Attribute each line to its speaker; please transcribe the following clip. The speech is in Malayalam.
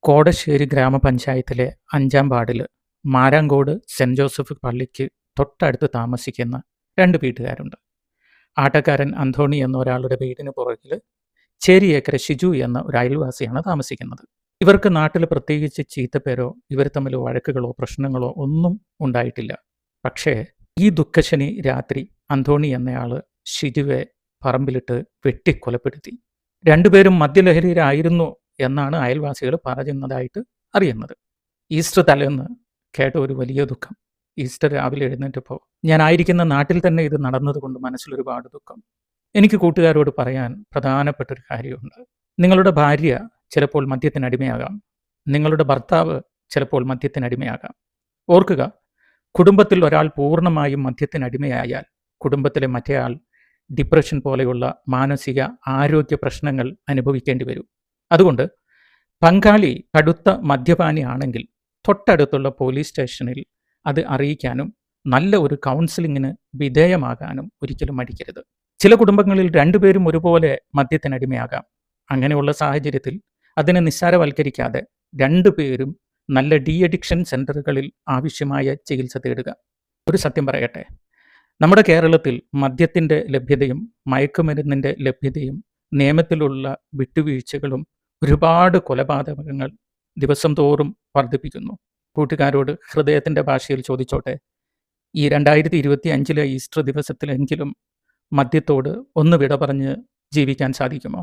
Speaker 1: കോടശ്ശേരി ഗ്രാമപഞ്ചായത്തിലെ 5-ാം വാർഡിൽ മാരാങ്കോട് സെന്റ് ജോസഫ് പള്ളിക്ക് തൊട്ടടുത്ത് താമസിക്കുന്ന 2 വീട്ടുകാരുണ്ട്. ആട്ടക്കാരൻ അന്തോണി എന്ന ഒരാളുടെ വീടിന് പുറകിൽ ചേരിയേക്കര ഷിജു എന്ന ഒരു അയൽവാസിയാണ് താമസിക്കുന്നത്. ഇവർക്ക് നാട്ടിൽ പ്രത്യേകിച്ച് ചീത്തപ്പേരോ ഇവർ തമ്മിൽ വഴക്കുകളോ പ്രശ്നങ്ങളോ ഒന്നും ഉണ്ടായിട്ടില്ല. പക്ഷേ ഈ ദുഃഖശനി രാത്രി അന്തോണി എന്നയാൾ ഷിജുവെ പറമ്പിലിട്ട് വെട്ടിക്കൊലപ്പെടുത്തി. 2 പേരും മദ്യലഹരിയിലായിരുന്നു എന്നാണ് അയൽവാസികൾ പറയുന്നതായിട്ട് അറിയുന്നത്. ഈസ്റ്റർ തലേന്ന് കേട്ട ഒരു വലിയ ദുഃഖം. ഈസ്റ്റർ രാവിലെ എഴുന്നേറ്റപ്പോൾ ഞാനായിരിക്കുന്ന നാട്ടിൽ തന്നെ ഇത് നടന്നതുകൊണ്ട് മനസ്സിലൊരുപാട് ദുഃഖം. എനിക്ക് കൂട്ടുകാരോട് പറയാൻ പ്രധാനപ്പെട്ടൊരു കാര്യമുണ്ട്. നിങ്ങളുടെ ഭാര്യ ചിലപ്പോൾ മദ്യത്തിനടിമയാകാം. നിങ്ങളുടെ ഭർത്താവ് ചിലപ്പോൾ മദ്യത്തിനടിമയാകാം. ഓർക്കുക, കുടുംബത്തിൽ ഒരാൾ പൂർണ്ണമായും മദ്യത്തിനടിമയായാൽ കുടുംബത്തിലെ മറ്റേയാൾ ഡിപ്രഷൻ പോലെയുള്ള മാനസിക ആരോഗ്യ പ്രശ്നങ്ങൾ അനുഭവിക്കേണ്ടി വരും. അതുകൊണ്ട് പങ്കാളി കടുത്ത മദ്യപാനിയാണെങ്കിൽ തൊട്ടടുത്തുള്ള പോലീസ് സ്റ്റേഷനിൽ അത് അറിയിക്കാനും നല്ല ഒരു കൗൺസിലിങ്ങിന് വിധേയമാകാനും ഒരിക്കലും മടിക്കരുത്. ചില കുടുംബങ്ങളിൽ 2 പേരും ഒരുപോലെ മദ്യത്തിനടിമയാകാം. അങ്ങനെയുള്ള സാഹചര്യത്തിൽ അതിനെ നിസ്സാരവൽക്കരിക്കാതെ 2 പേരും നല്ല ഡി അഡിക്ഷൻ സെൻ്ററുകളിൽ ആവശ്യമായ ചികിത്സ തേടുക. ഒരു സത്യം പറയട്ടെ, നമ്മുടെ കേരളത്തിൽ മദ്യത്തിൻ്റെ ലഭ്യതയും മയക്കുമരുന്നിൻ്റെ ലഭ്യതയും നിയമത്തിലുള്ള വിട്ടുവീഴ്ചകളും ഒരുപാട് കൊലപാതകങ്ങൾ ദിവസം തോറും വർദ്ധിപ്പിക്കുന്നു. കൂട്ടുകാരോട് ഹൃദയത്തിൻ്റെ ഭാഷയിൽ ചോദിച്ചോട്ടെ, ഈ 2025 ഈസ്റ്റർ ദിവസത്തിലെങ്കിലും മദ്യത്തോട് ഒന്ന് വിട പറഞ്ഞ് ജീവിക്കാൻ സാധിക്കുമോ?